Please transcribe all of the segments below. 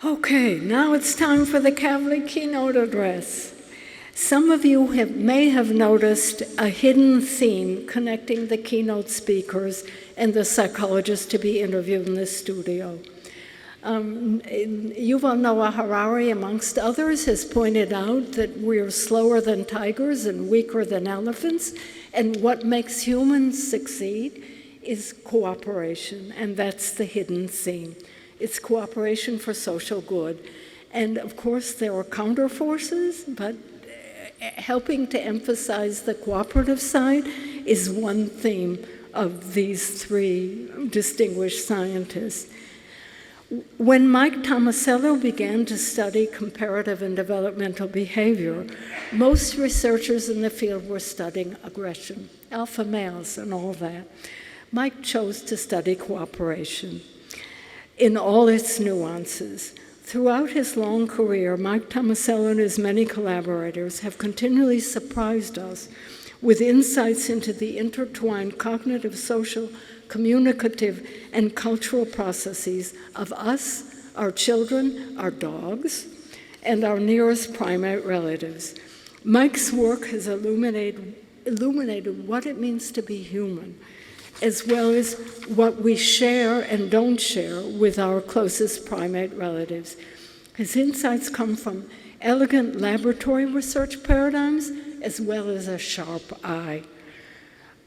Okay, now it's time for the Kavli keynote address. Some of you may have noticed a hidden theme connecting the keynote speakers and the psychologists to be interviewed in the studio. Yuval Noah Harari, amongst others, has pointed out that we're slower than tigers and weaker than elephants, and what makes humans succeed is cooperation, and that's the hidden theme. It's cooperation for social good. And of course, there are counterforces, but helping to emphasize the cooperative side is one theme of these three distinguished scientists. When Mike Tomasello began to study comparative and developmental behavior, most researchers in the field were studying aggression, alpha males and all that. Mike chose to study cooperation in all its nuances. Throughout his long career, Mike Tomasello and his many collaborators have continually surprised us with insights into the intertwined cognitive, social, communicative, and cultural processes of us, our children, our dogs, and our nearest primate relatives. Mike's work has illuminated what it means to be human, as well as what we share and don't share with our closest primate relatives. His insights come from elegant laboratory research paradigms, as well as a sharp eye.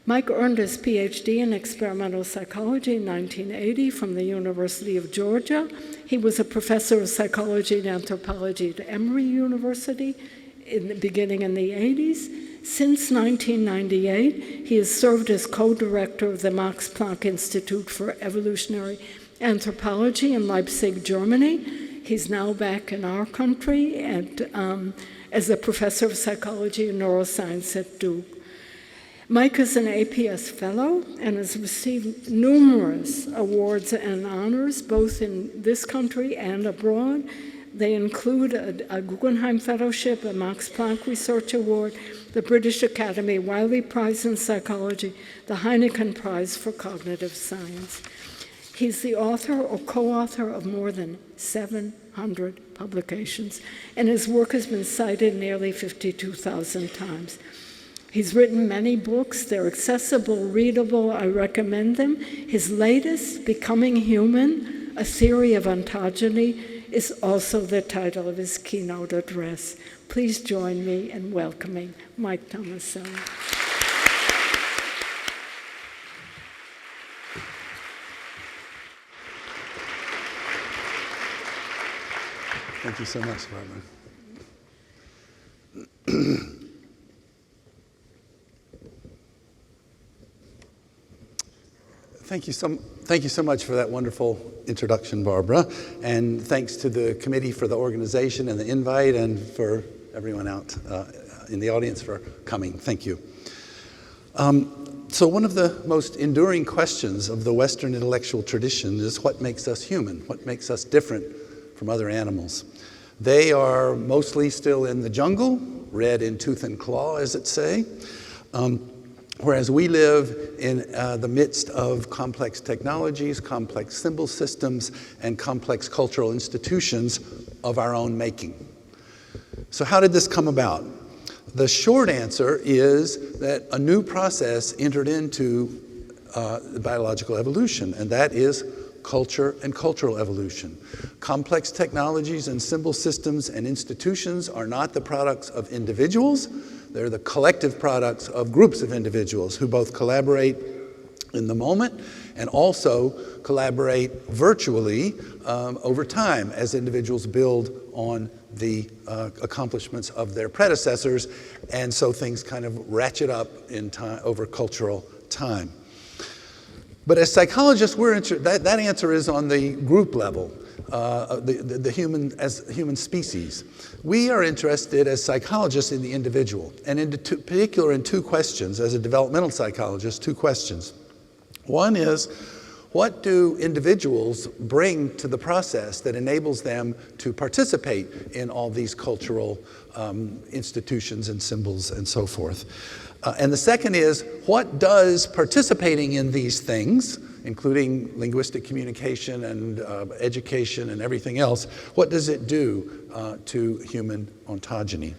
Mike earned his PhD in experimental psychology in 1980 from the University of Georgia. He was a professor of psychology and anthropology at Emory University beginning in the 80s. Since 1998, he has served as co-director of the Max Planck Institute for Evolutionary Anthropology in Leipzig, Germany. He's now back in our country as a professor of psychology and neuroscience at Duke. Mike is an APS fellow and has received numerous awards and honors, both in this country and abroad. They include a Guggenheim Fellowship, a Max Planck Research Award, the British Academy Wiley Prize in Psychology, the Heineken Prize for Cognitive Science. He's the author or co-author of more than 700 publications, and his work has been cited nearly 52,000 times. He's written many books. They're accessible, readable. I recommend them. His latest, Becoming Human, A Theory of Ontogeny, is also the title of his keynote address. Please join me in welcoming Mike Tomasello. Thank you so much, Barbara. Thank you so much for that wonderful introduction, Barbara. And thanks to the committee for the organization and the invite, and for everyone out in the audience for coming. Thank you. So one of the most enduring questions of the Western intellectual tradition is what makes us human? What makes us different from other animals? They are mostly still in the jungle, red in tooth and claw, as it say. Whereas we live in the midst of complex technologies, complex symbol systems, and complex cultural institutions of our own making. So how did this come about? The short answer is that a new process entered into biological evolution, and that is culture and cultural evolution. Complex technologies and symbol systems and institutions are not the products of individuals. They're the collective products of groups of individuals who both collaborate in the moment and also collaborate virtually over time as individuals build on the accomplishments of their predecessors, and so things kind of ratchet up in time over cultural time. But as psychologists, that answer is on the group level, the human species. We are interested as psychologists in the individual, and in particular in two questions. As a developmental psychologist, two questions. One is, what do individuals bring to the process that enables them to participate in all these cultural institutions and symbols and so forth? And the second is, what does participating in these things, including linguistic communication and education and everything else, what does it do to human ontogeny?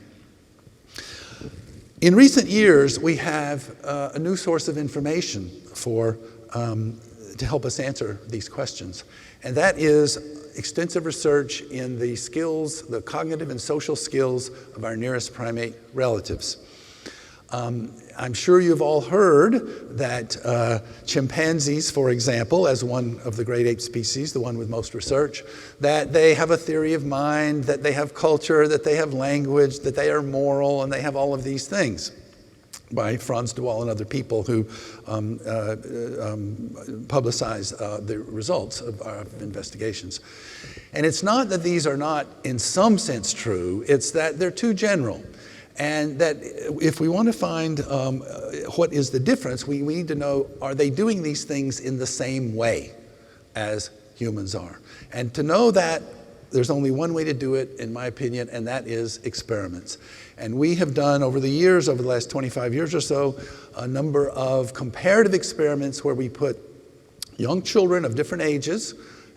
In recent years, we have a new source of information to help us answer these questions, and that is extensive research in the skills, the cognitive and social skills of our nearest primate relatives. I'm sure you've all heard that chimpanzees, for example, as one of the great ape species, the one with most research, that they have a theory of mind, that they have culture, that they have language, that they are moral, and they have all of these things, by Franz de Waal and other people who publicize the results of our investigations. And it's not that these are not in some sense true, it's that they're too general. And that if we want to find what is the difference, we need to know, are they doing these things in the same way as humans are? And to know that, there's only one way to do it, in my opinion, and that is experiments. And we have done, over the years, over the last 25 years or so, a number of comparative experiments where we put young children of different ages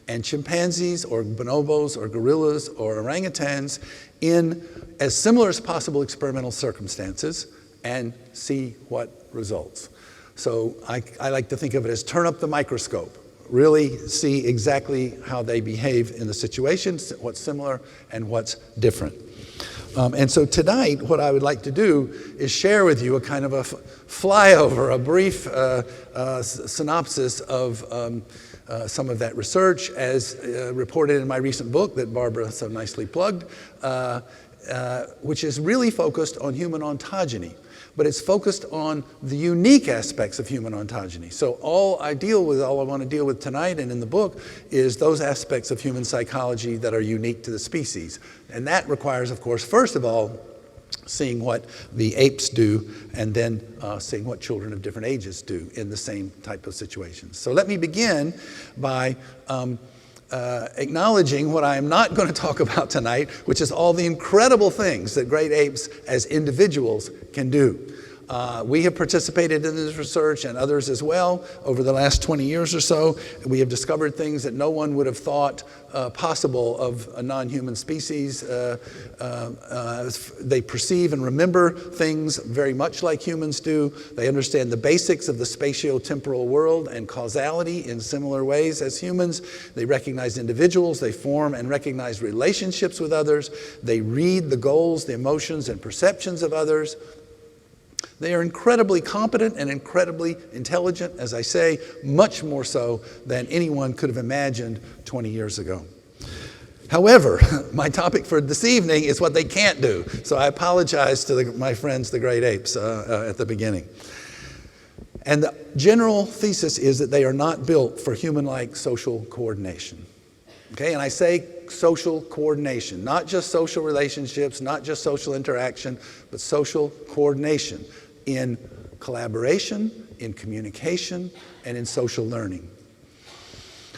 and chimpanzees or bonobos or gorillas or orangutans in as similar as possible experimental circumstances and see what results. So I like to think of it as turn up the microscope, really see exactly how they behave in the situations, what's similar and what's different. And so tonight, what I would like to do is share with you a kind of a flyover, a brief synopsis of some of that research as reported in my recent book that Barbara so nicely plugged, which is really focused on human ontogeny, but it's focused on the unique aspects of human ontogeny. So all I want to deal with tonight and in the book is those aspects of human psychology that are unique to the species. And that requires, of course, first of all, seeing what the apes do, and then seeing what children of different ages do in the same type of situations. So let me begin by acknowledging what I am not going to talk about tonight, which is all the incredible things that great apes as individuals can do. We have participated in this research, and others as well, over the last 20 years or so. We have discovered things that no one would have thought possible of a non-human species. They perceive and remember things very much like humans do. They understand the basics of the spatio-temporal world and causality in similar ways as humans. They recognize individuals. They form and recognize relationships with others. They read the goals, the emotions, and perceptions of others. They are incredibly competent and incredibly intelligent, as I say, much more so than anyone could have imagined 20 years ago. However, my topic for this evening is what they can't do. So I apologize to my friends, the great apes, at the beginning. And the general thesis is that they are not built for human-like social coordination. Okay, and I say social coordination, not just social relationships, not just social interaction, but social coordination in collaboration, in communication, and in social learning.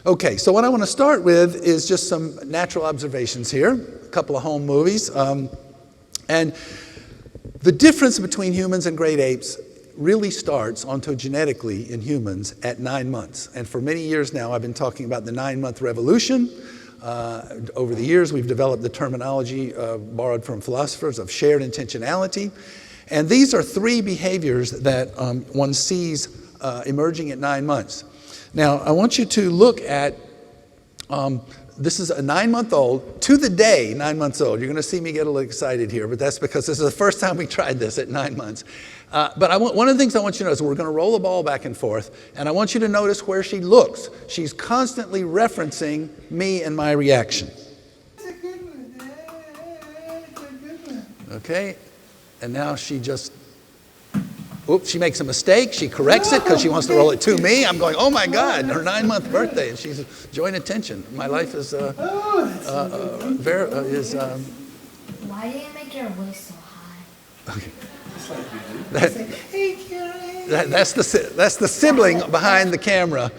Okay, so what I want to start with is just some natural observations here, a couple of home movies. And the difference between humans and great apes really starts ontogenetically in humans at 9 months. And for many years now, I've been talking about the 9-month revolution. Over the years, we've developed the terminology borrowed from philosophers of shared intentionality. And these are 3 behaviors that one sees emerging at 9 months. Now, I want you to look at, this is a 9-month-old, to the day 9 months old. You're going to see me get a little excited here, but that's because this is the first time we tried this at 9 months. But one of the things I want you to notice, we're going to roll the ball back and forth, and I want you to notice where she looks. She's constantly referencing me and my reaction. Okay, and now she just, oops, she makes a mistake. She corrects it because she wants to roll it to me. I'm going, oh my God, her 9-month birthday, and she's enjoying attention. My life is Why do you make your voice so high? Okay. That's the sibling behind the camera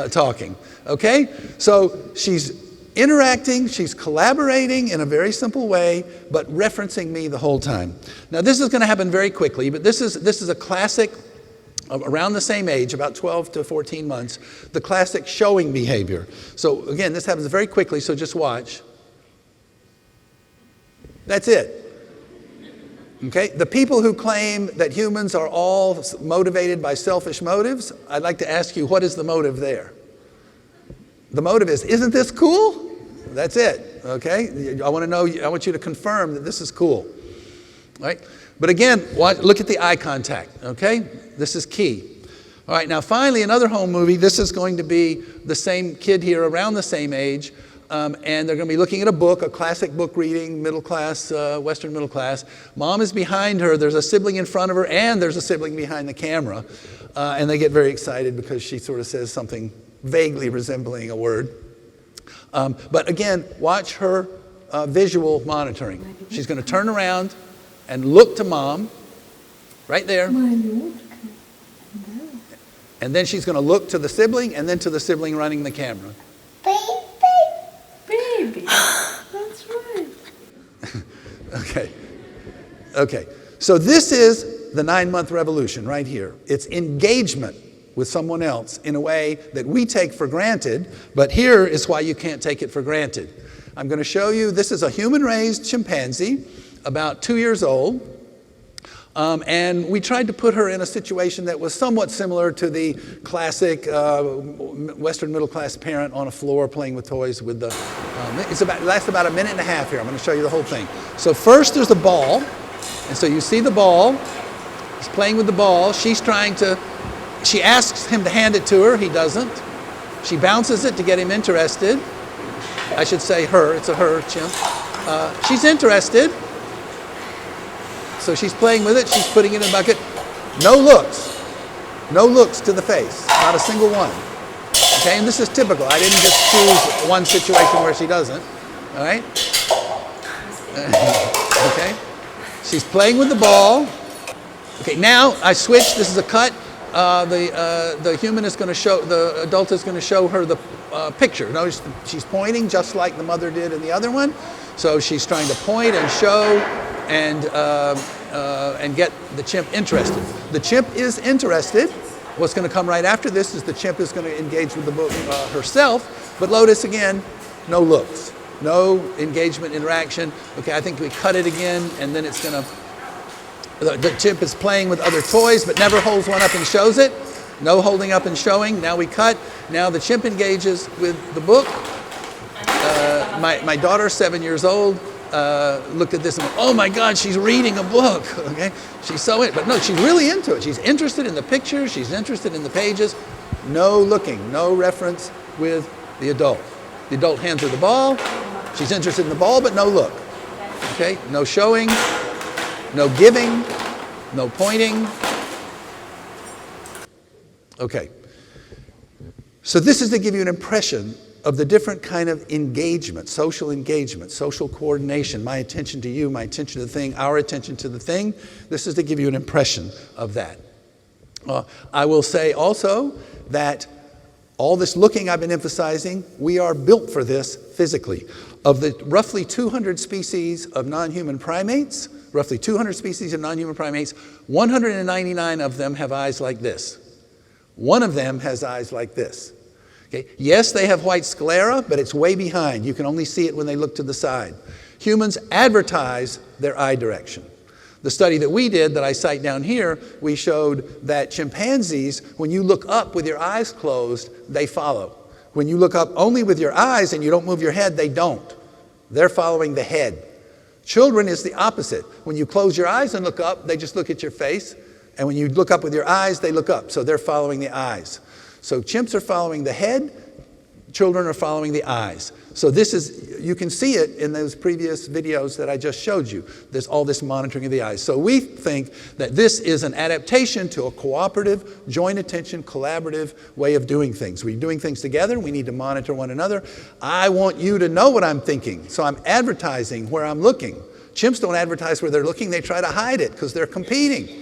talking. Okay, so she's interacting, she's collaborating in a very simple way, but referencing me the whole time. Now this is going to happen very quickly, but this is a classic, around the same age, about 12 to 14 months, the classic showing behavior. So again, this happens very quickly, so just watch. That's it. Okay? The people who claim that humans are all motivated by selfish motives, I'd like to ask you, what is the motive there? The motive is, isn't this cool? That's it. Okay? I want you to confirm that this is cool. Right? But again, look at the eye contact. Okay? This is key. All right, now finally, another home movie. This is going to be the same kid here around the same age. And they're going to be looking at a book, a classic book reading, middle class, Western middle class. Mom is behind her. There's a sibling in front of her, and there's a sibling behind the camera. And they get very excited because she sort of says something vaguely resembling a word. But again, watch her visual monitoring. She's going to turn around and look to Mom, right there. And then she's going to look to the sibling, and then to the sibling running the camera. Baby, that's right. Okay. So this is the 9-month revolution right here. It's engagement with someone else in a way that we take for granted, but here is why you can't take it for granted. I'm going to show you, this is a human-raised chimpanzee, about 2 years old. And we tried to put her in a situation that was somewhat similar to the classic Western middle-class parent on a floor playing with toys with the, it lasts about a minute and a half here. I'm going to show you the whole thing. So first there's a ball, and so you see the ball. He's playing with the ball. She asks him to hand it to her. He doesn't. She bounces it to get him interested. I should say her. It's a her, chimp. She's interested. So she's playing with it, she's putting it in a bucket. No looks. No looks to the face. Not a single one. Okay, and this is typical. I didn't just choose one situation where she doesn't. All right? Okay. She's playing with the ball. Okay, now I switch. This is a cut. The human is going to show, the adult is going to show her the picture. Notice she's pointing just like the mother did in the other one. So she's trying to point and show and get the chimp interested. The chimp is interested. What's going to come right after this is the chimp is going to engage with the book herself. But notice again, no looks, no engagement, interaction. Okay, I think we cut it again, and then it's going to. The chimp is playing with other toys, but never holds one up and shows it. No holding up and showing. Now we cut. Now the chimp engages with the book. My daughter, 7 years old, looked at this and went, oh my God, she's reading a book. Okay, she's so in, but no, she's really into it. She's interested in the pictures. She's interested in the pages. No looking, no reference with the adult. The adult hands her the ball. She's interested in the ball, but no look. Okay, no showing, no giving, no pointing. Okay. So this is to give you an impression of the different kind of engagement, social coordination, my attention to you, my attention to the thing, our attention to the thing. This is to give you an impression of that. I will say also that all this looking I've been emphasizing, we are built for this physically. Of the roughly 200 species of non-human primates, 199 of them have eyes like this. One of them has eyes like this. Okay. Yes, they have white sclera, but it's way behind. You can only see it when they look to the side. Humans advertise their eye direction. The study that we did, that I cite down here, we showed that chimpanzees, when you look up with your eyes closed, they follow. When you look up only with your eyes and you don't move your head, they don't. They're following the head. Children is the opposite. When you close your eyes and look up, they just look at your face. And when you look up with your eyes, they look up. So they're following the eyes. So chimps are following the head, children are following the eyes. So this is, you can see it in those previous videos that I just showed you. There's all this monitoring of the eyes. So we think that this is an adaptation to a cooperative, joint attention, collaborative way of doing things. We're doing things together, we need to monitor one another. I want you to know what I'm thinking, so I'm advertising where I'm looking. Chimps don't advertise where they're looking, they try to hide it because they're competing.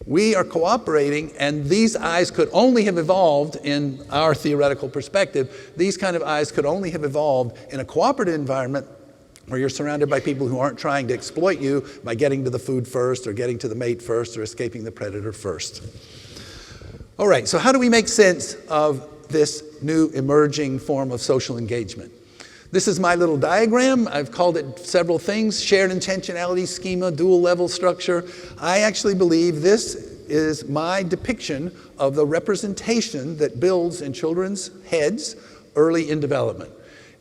We are cooperating, and these eyes could only have evolved in our theoretical perspective. These kind of eyes could only have evolved in a cooperative environment where you're surrounded by people who aren't trying to exploit you by getting to the food first or getting to the mate first or escaping the predator first. All right, so how do we make sense of this new emerging form of social engagement? This is my little diagram. I've called it several things: shared intentionality, schema, dual level structure. I actually believe this is my depiction of the representation that builds in children's heads early in development.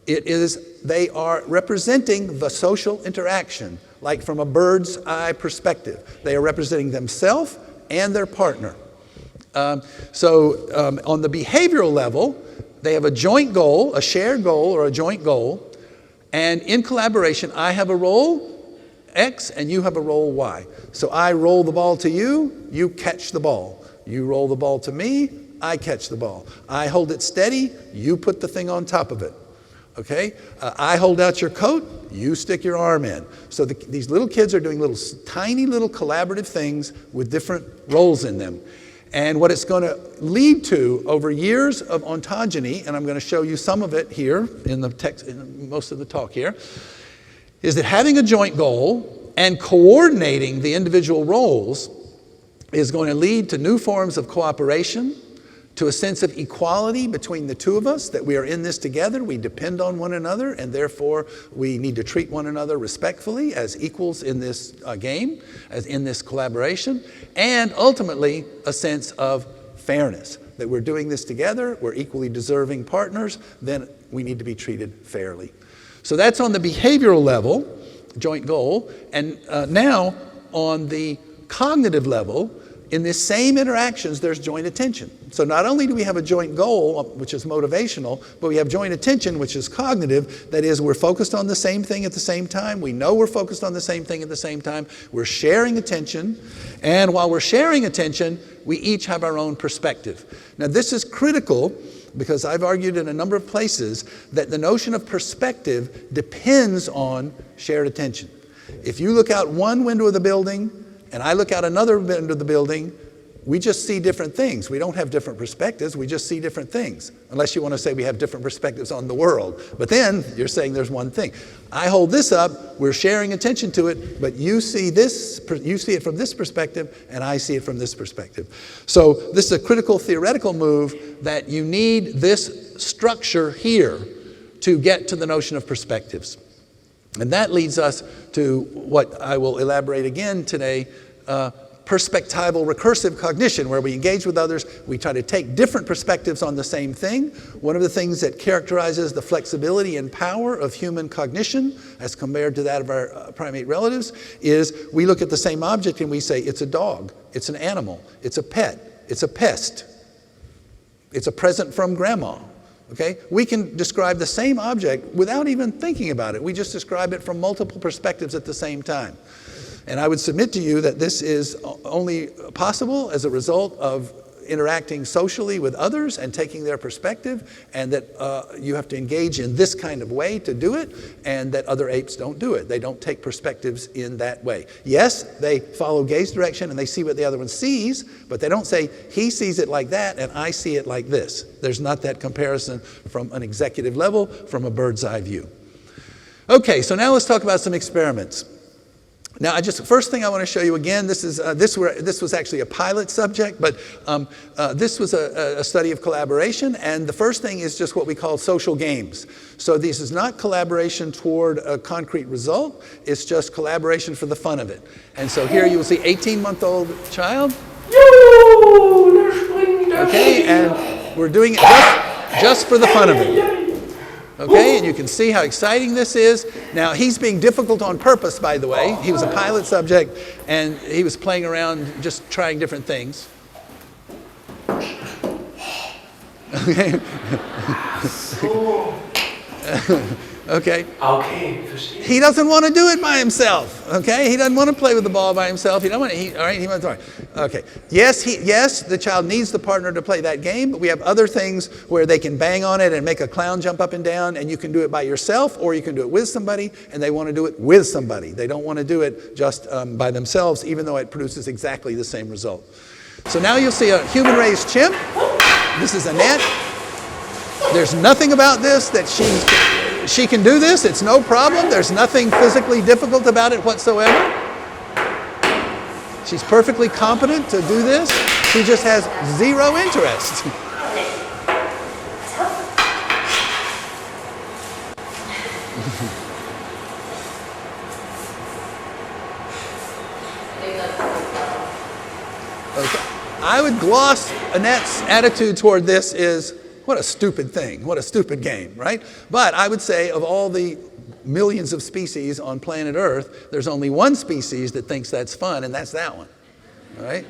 They are representing the social interaction, like from a bird's eye perspective. They are representing themselves and their partner. On the behavioral level, they have a joint goal, a shared goal or a joint goal, and in collaboration, I have a role X and you have a role Y. So I roll the ball to you, you catch the ball. You roll the ball to me, I catch the ball. I hold it steady, you put the thing on top of it. Okay? I hold out your coat, you stick your arm in. So these little kids are doing tiny little collaborative things with different roles in them. And what it's going to lead to over years of ontogeny, and I'm going to show you some of it here in the text, in most of the talk here, is that having a joint goal and coordinating the individual roles is going to lead to new forms of cooperation, to a sense of equality between the two of us, that we are in this together, we depend on one another, and therefore we need to treat one another respectfully as equals in this game, as in this collaboration, and ultimately a sense of fairness, that we're doing this together, we're equally deserving partners, then we need to be treated fairly. So that's on the behavioral level, joint goal, and now on the cognitive level, in these same interactions, there's joint attention. So not only do we have a joint goal, which is motivational, but we have joint attention, which is cognitive. That is, we're focused on the same thing at the same time. We know we're focused on the same thing at the same time. We're sharing attention. And while we're sharing attention, we each have our own perspective. Now, this is critical because I've argued in a number of places that the notion of perspective depends on shared attention. If you look out one window of the building, and I look out another window of the building, we just see different things. We don't have different perspectives, we just see different things. Unless you want to say we have different perspectives on the world. But then you're saying there's one thing. I hold this up, we're sharing attention to it, but you see it from this perspective, and I see it from this perspective. So this is a critical theoretical move that you need this structure here to get to the notion of perspectives. And that leads us to what I will elaborate again today, perspectival recursive cognition, where we engage with others, we try to take different perspectives on the same thing. One of the things that characterizes the flexibility and power of human cognition as compared to that of our primate relatives is we look at the same object and we say, it's a dog, it's an animal, it's a pet, it's a pest, it's a present from grandma. Okay? We can describe the same object without even thinking about it. We just describe it from multiple perspectives at the same time. And I would submit to you that this is only possible as a result of interacting socially with others and taking their perspective, and that you have to engage in this kind of way to do it, and that other apes don't do it. They don't take perspectives in that way. Yes, they follow gaze direction and they see what the other one sees, but they don't say, he sees it like that and I see it like this. There's not that comparison from an executive level, from a bird's eye view. Okay, so now let's talk about some experiments. Now, first thing I want to show you again, this was actually a pilot subject, but this was a study of collaboration, and the first thing is just what we call social games. So this is not collaboration toward a concrete result, it's just collaboration for the fun of it. And so here you will see 18-month-old child. Okay, and we're doing it just for the fun of it. Okay, and you can see how exciting this is. Now, he's being difficult on purpose, by the way. He was a pilot subject, and he was playing around, just trying different things. Okay. Okay? Okay, verstehe. He doesn't want to do it by himself, okay? He doesn't want to play with the ball by himself. He don't want to, all right, he wants to, okay. Yes, the child needs the partner to play that game, but we have other things where they can bang on it and make a clown jump up and down, and you can do it by yourself, or you can do it with somebody, and they want to do it with somebody. They don't want to do it just by themselves, even though it produces exactly the same result. So now you'll see a human-raised chimp. This is Annette. There's nothing about this that she can do this. It's no problem. There's nothing physically difficult about it whatsoever. She's perfectly competent to do this. She just has zero interest. Okay. I would gloss Annette's attitude toward this is, what a stupid thing, what a stupid game, right? But I would say of all the millions of species on planet Earth, there's only one species that thinks that's fun, and that's that one, all right?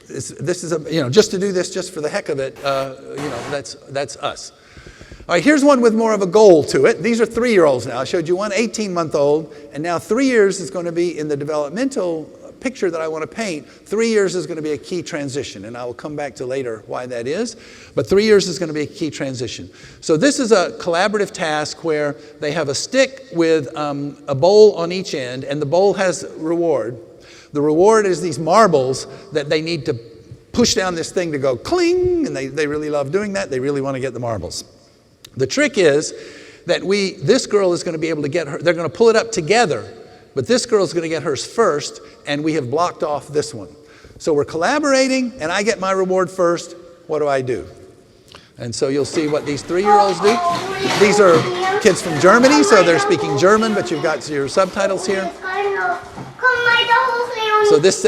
This is, just to do this just for the heck of it, that's us. All right, here's one with more of a goal to it. These are 3-year-olds now. I showed you one 18-month-old, and now 3 years is going to be in the developmental picture that I want to paint. 3 years is going to be a key transition, and I will come back to later why that is. But 3 years is going to be a key transition. So this is a collaborative task where they have a stick with a bowl on each end, and the bowl has reward. The reward is these marbles that they need to push down this thing to go cling, and they really love doing that. They really want to get the marbles. The trick is that this girl is going to be able to get her, they're going to pull it up together, but this girl is going to get hers first, and we have blocked off this one. So we're collaborating, and I get my reward first. What do I do? And so you'll see what these 3-year-olds do. These are kids from Germany, so they're speaking German, but you've got your subtitles here. So this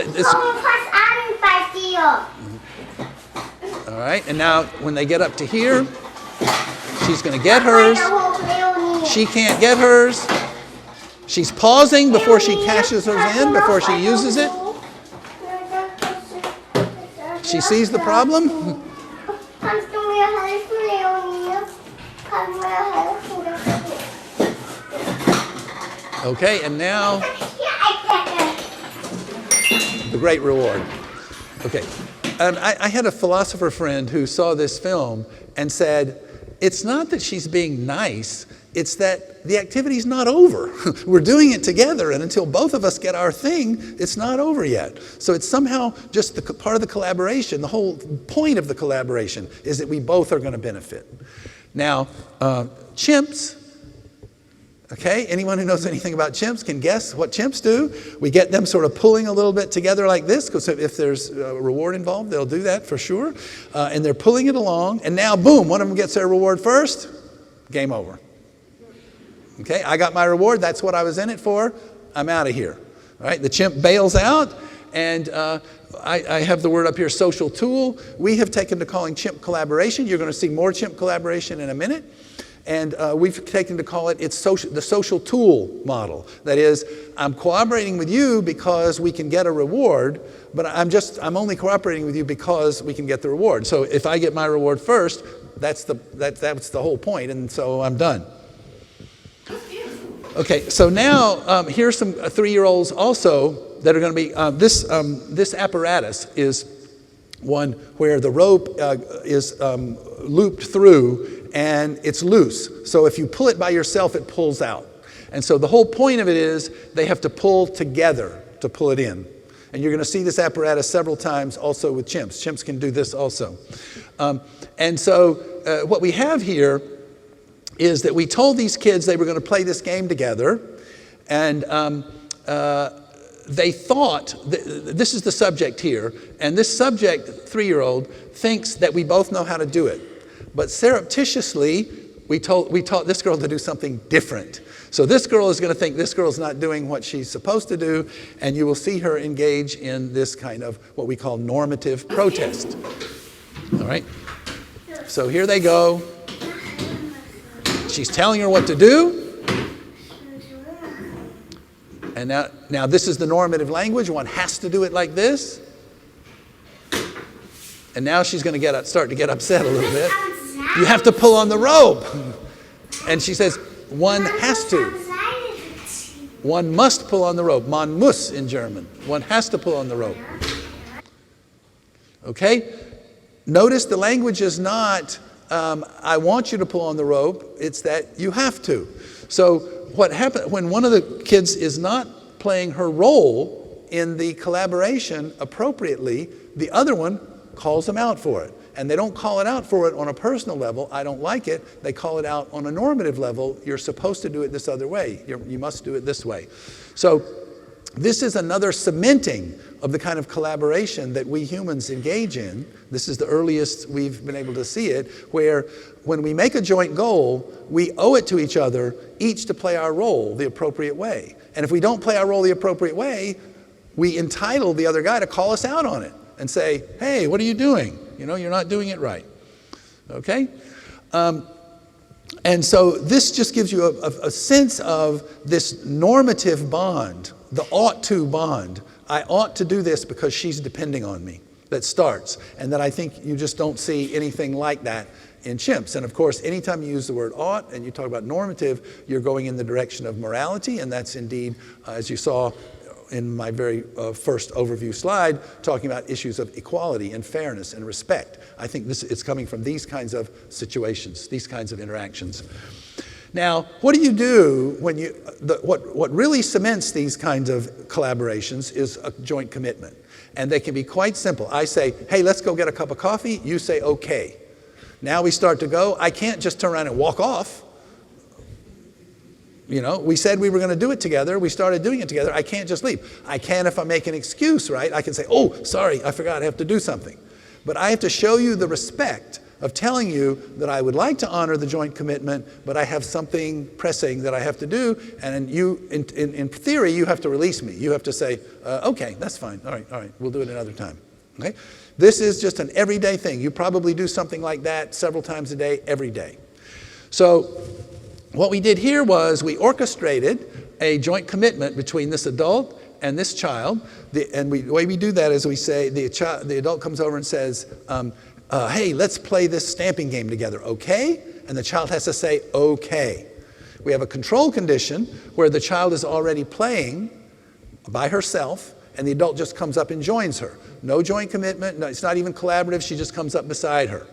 all right, and now when they get up to here, she's going to get hers. She can't get hers. She's pausing before she cashes hers in, before she uses it. She sees the problem. Okay, and now the great reward. Okay, and I had a philosopher friend who saw this film and said, it's not that she's being nice, it's that the activity's not over. We're doing it together, and until both of us get our thing, it's not over yet. So it's somehow just part of the collaboration. The whole point of the collaboration is that we both are going to benefit. Now, chimps, okay, anyone who knows anything about chimps can guess what chimps do. We get them sort of pulling a little bit together like this, because if there's a reward involved, they'll do that for sure. And they're pulling it along, and now, boom, one of them gets their reward first, game over. Okay, I got my reward, that's what I was in it for, I'm out of here. All right, the chimp bails out, and I have the word up here, social tool. We have taken to calling chimp collaboration. You're going to see more chimp collaboration in a minute. And we've taken to call it the social tool model. That is, I'm cooperating with you because we can get a reward, but I'm only cooperating with you because we can get the reward. So if I get my reward first, that's the whole point, and so I'm done. Okay, so now here's some 3-year-olds also that are going to be, this apparatus is one where the rope is looped through and it's loose. So if you pull it by yourself, it pulls out. And so the whole point of it is they have to pull together to pull it in. And you're going to see this apparatus several times also with chimps. Chimps can do this also. And so what we have here is that we told these kids they were going to play this game together, and they thought, this is the subject here, and this subject, 3-year-old, thinks that we both know how to do it. But surreptitiously, we taught this girl to do something different. So this girl is going to think this girl's not doing what she's supposed to do, and you will see her engage in this kind of what we call normative protest. All right? So here they go. She's telling her what to do. And now this is the normative language. One has to do it like this. And now she's going to start to get upset a little bit. You have to pull on the rope. And she says, one has to. One must pull on the rope. Man muss in German. One has to pull on the rope. Okay? Notice the language is not, I want you to pull on the rope. It's that you have to. So what happens when one of the kids is not playing her role in the collaboration appropriately, the other one calls them out for it. And they don't call it out for it on a personal level, I don't like it. They call it out on a normative level, you're supposed to do it this other way. You must do it this way. So this is another cementing of the kind of collaboration that we humans engage in. This is the earliest we've been able to see it, where when we make a joint goal, we owe it to each other, each to play our role the appropriate way. And if we don't play our role the appropriate way, we entitle the other guy to call us out on it and say, hey, what are you doing? You know, you're not doing it right. Okay? And so this just gives you a sense of this normative bond, the ought to bond. I ought to do this because she's depending on me, that starts. And that I think you just don't see anything like that in chimps. And of course, anytime you use the word ought and you talk about normative, you're going in the direction of morality. And that's indeed, as you saw in my very first overview slide, talking about issues of equality and fairness and respect. I think it's coming from these kinds of situations, these kinds of interactions. Now, what do you do when you, what really cements these kinds of collaborations is a joint commitment. And they can be quite simple. I say, hey, let's go get a cup of coffee. You say, okay. Now we start to go. I can't just turn around and walk off. You know, we said we were going to do it together. We started doing it together. I can't just leave. I can if I make an excuse, right? I can say, oh, sorry, I forgot I have to do something. But I have to show you the respect of telling you that I would like to honor the joint commitment, but I have something pressing that I have to do. And you, in theory, you have to release me. You have to say, okay, that's fine. All right, we'll do it another time. Okay? This is just an everyday thing. You probably do something like that several times a day, every day. So what we did here was we orchestrated a joint commitment between this adult and this child. The way we do that is we say, the adult comes over and says, hey, let's play this stamping game together, okay? And the child has to say, okay. We have a control condition where the child is already playing by herself and the adult just comes up and joins her. No joint commitment, no, it's not even collaborative, she just comes up beside her.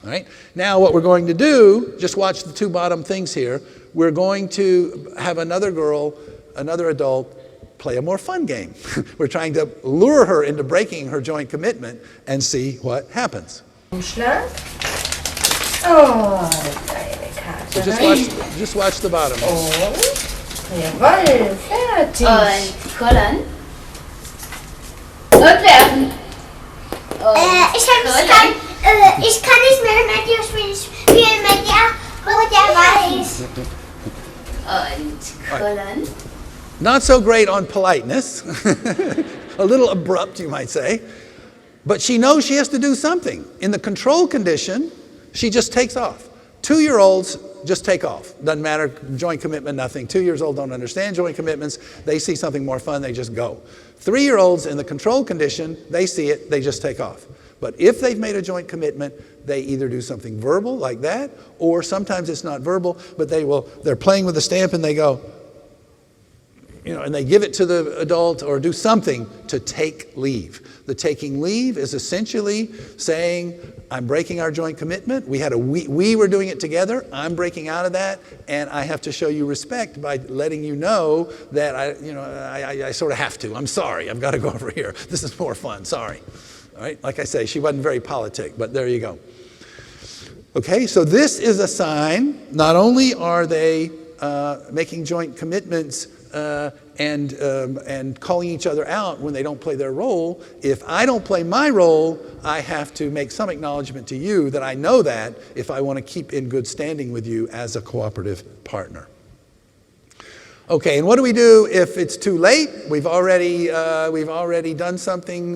All right? Now what we're going to do, just watch the two bottom things here, we're going to have another girl, another adult, play a more fun game. We're trying to lure her into breaking her joint commitment and see what happens. Umschlag. Oh, deine Karte. So just watch the bottom. Und, jawohl, fertig. Und kullern. Und werfen. Ich kann nicht mehr mit dir spielen, mit dir, wo der weiß. Und kullern. Not so great on politeness. A little abrupt, you might say. But she knows she has to do something. In the control condition, she just takes off. 2-year-olds just take off. Doesn't matter, joint commitment, nothing. 2-year-olds don't understand joint commitments. They see something more fun, they just go. 3-year-olds in the control condition, they see it, they just take off. But if they've made a joint commitment, they either do something verbal like that, or sometimes it's not verbal, but they're playing with the stamp and they go, you know, and they give it to the adult or do something to take leave. The taking leave is essentially saying, I'm breaking our joint commitment. We were doing it together. I'm breaking out of that, and I have to show you respect by letting you know that I sort of have to. I'm sorry. I've got to go over here. This is more fun. Sorry. All right. Like I say, she wasn't very politic, but there you go. Okay. So this is a sign. Not only are they making joint commitments and calling each other out when they don't play their role. If I don't play my role, I have to make some acknowledgement to you that I know that if I want to keep in good standing with you as a cooperative partner. Okay, and what do we do if it's too late? We've already done something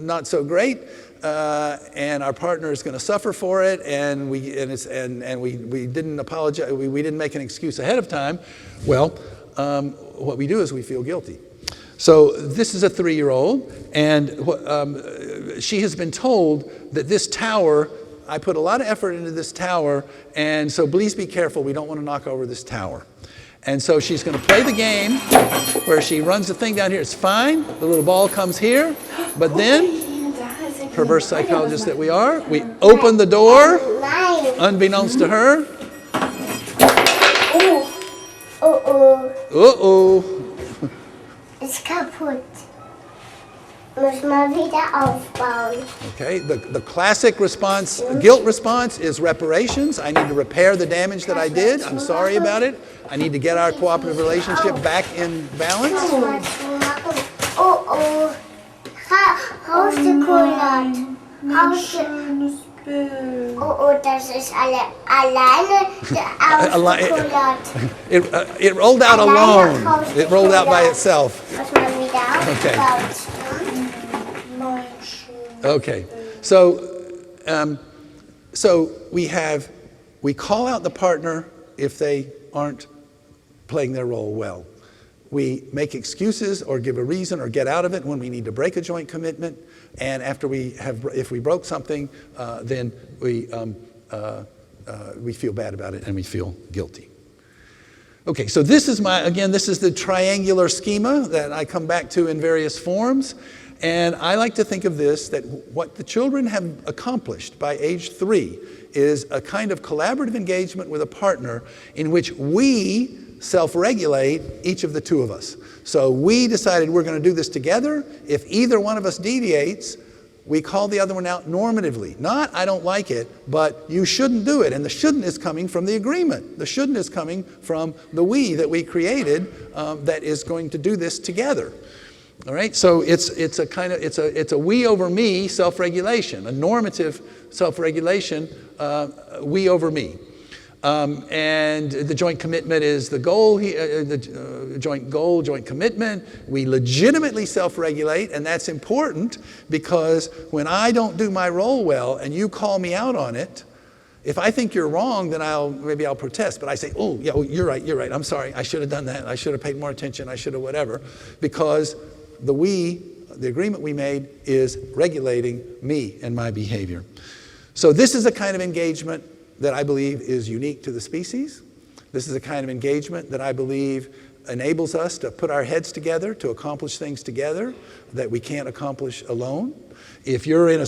not so great, and our partner is going to suffer for it, and we didn't apologize. We didn't make an excuse ahead of time. Well. What we do is we feel guilty. So this is a 3-year-old, and she has been told that this tower, I put a lot of effort into this tower, and so please be careful. We don't want to knock over this tower. And so she's going to play the game where she runs the thing down here. It's fine. The little ball comes here. But then, perverse psychologists that we are, we open the door, unbeknownst to her. Uh-oh. Ist kaputt. Muss mal wieder aufbauen. Okay, the classic response, guilt response is reparations. I need to repair the damage that I did. I'm sorry about it. I need to get our cooperative relationship back in balance. Oh, oh. Rausgekullert. Oh, oh, das ist alleine ausgekullert. It rolled out alone. It rolled out by itself. Muss man wieder aufbauen. Okay, so we call out the partner if they aren't playing their role well. We make excuses or give a reason or get out of it when we need to break a joint commitment. And after if we broke something, then we feel bad about it and we feel guilty. Okay, so this is the triangular schema that I come back to in various forms. And I like to think of this, that what the children have accomplished by age 3 is a kind of collaborative engagement with a partner in which we self-regulate each of the two of us. So we decided we're going to do this together. If either one of us deviates, we call the other one out normatively. Not, I don't like it, but you shouldn't do it. And the shouldn't is coming from the agreement. The shouldn't is coming from the we that we created that is going to do this together. All right, so it's a we over me self-regulation, a normative self-regulation, we over me. And the joint commitment is the goal, the joint goal, joint commitment. We legitimately self-regulate, and that's important because when I don't do my role well and you call me out on it, if I think you're wrong, then maybe I'll protest. But I say, oh, yeah, you're right. I'm sorry. I should have done that. I should have paid more attention. I should have whatever. Because the agreement we made is regulating me and my behavior. So this is a kind of engagement that I believe is unique to the species. This is a kind of engagement that I believe enables us to put our heads together to accomplish things together that we can't accomplish alone. If you're in a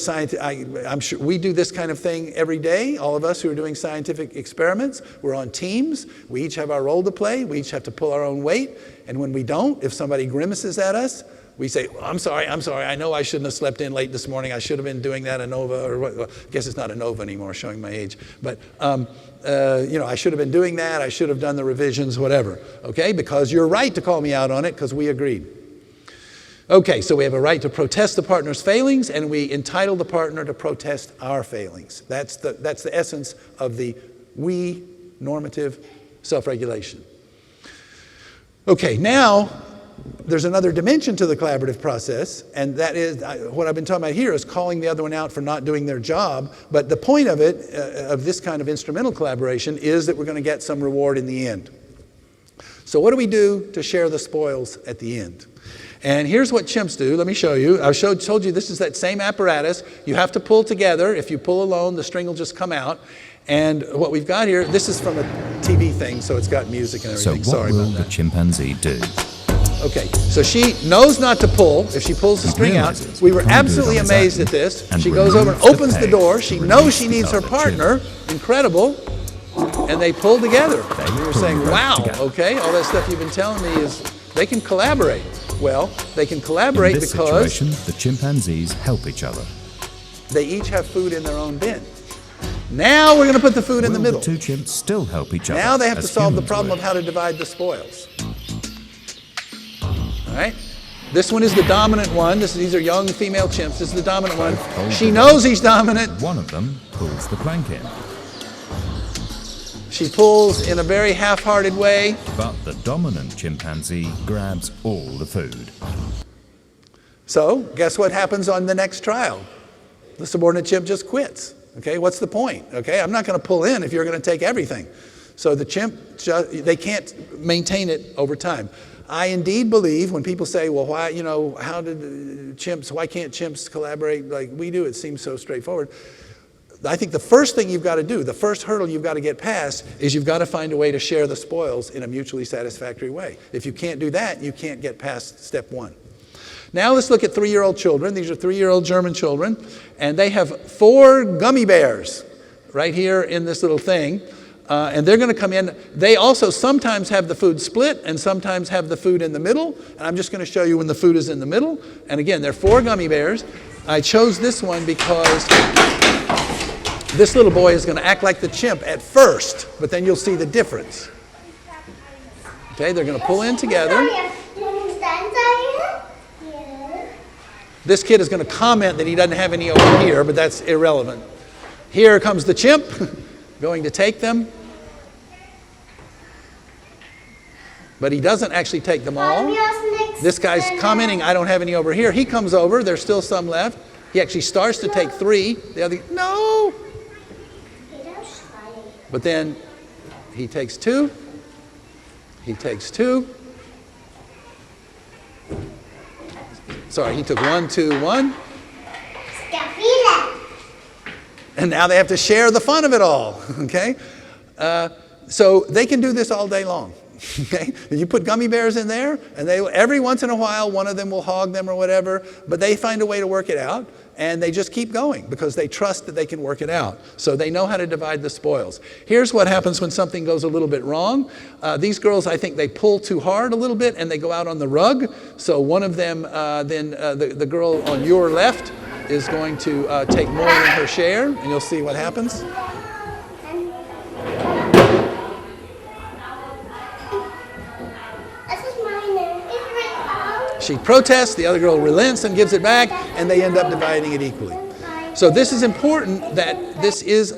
I'm sure we do this kind of thing every day. All of us who are doing scientific experiments, we're on teams. We each have our role to play. We each have to pull our own weight. And when we don't, if somebody grimaces at us, we say, I'm sorry. I know I shouldn't have slept in late this morning. I should have been doing that ANOVA, or what, well, I guess it's not ANOVA anymore, showing my age. But, I should have been doing that. I should have done the revisions, whatever. Okay, because you're right to call me out on it because we agreed. Okay, so we have a right to protest the partner's failings, and we entitle the partner to protest our failings. That's the essence of the we normative self-regulation. Okay, now there's another dimension to the collaborative process, and that is what I've been talking about here is calling the other one out for not doing their job. But the point of it, of this kind of instrumental collaboration, is that we're going to get some reward in the end. So what do we do to share the spoils at the end? And here's what chimps do. Let me show you. I told you this is that same apparatus. You have to pull together. If you pull alone, the string will just come out. And what we've got here, this is from a TV thing, so it's got music and everything. So what will the chimpanzee do? Okay, so she knows not to pull if she pulls the string out. We were absolutely amazed at this. She goes over and opens the door. She knows she needs her partner. Incredible. And they pull together. We were saying, wow, okay, all that stuff you've been telling me is they can collaborate. Well, they can collaborate because in this situation, the chimpanzees help each other. They each have food in their own bin. Now we're going to put the food in the middle. The two chimps still help each other. Now they have to solve the problem of how to divide the spoils. All right? This one is the dominant one. These are young female chimps. This is the dominant one. She knows he's dominant. One of them pulls the plank in. She pulls in a very half-hearted way. But the dominant chimpanzee grabs all the food. So, guess what happens on the next trial? The subordinate chimp just quits. Okay, what's the point? Okay, I'm not going to pull in if you're going to take everything. So the chimp, they can't maintain it over time. I indeed believe when people say, well, why, why can't chimps collaborate like we do? It seems so straightforward. I think the first thing you've got to do, the first hurdle you've got to get past, is you've got to find a way to share the spoils in a mutually satisfactory way. If you can't do that, you can't get past step one. Now let's look at 3-year-old children. These are 3-year-old German children, and they have 4 gummy bears right here in this little thing. And they're going to come in. They also sometimes have the food split and sometimes have the food in the middle. And I'm just going to show you when the food is in the middle. And again, they're 4 gummy bears. I chose this one because this little boy is going to act like the chimp at first, but then you'll see the difference. Okay, they're going to pull in together. This kid is going to comment that he doesn't have any over here, but that's irrelevant. Here comes the chimp, going to take them. But he doesn't actually take them all. This guy's commenting, I don't have any over here. He comes over, there's still some left. He actually starts to take 3. The other, no! But then he takes 2. He takes 2. Sorry, he took 1, 2, 1. And now they have to share the fun of it all, okay? So they can do this all day long, okay? You put gummy bears in there, and they every once in a while, one of them will hog them or whatever, but they find a way to work it out, and they just keep going because they trust that they can work it out. So they know how to divide the spoils. Here's what happens when something goes a little bit wrong. These girls, I think they pull too hard a little bit, and they go out on the rug. So one of them, the girl on your left, is going to take more than her share, and you'll see what happens. She protests, the other girl relents and gives it back, and they end up dividing it equally. So this is important that this is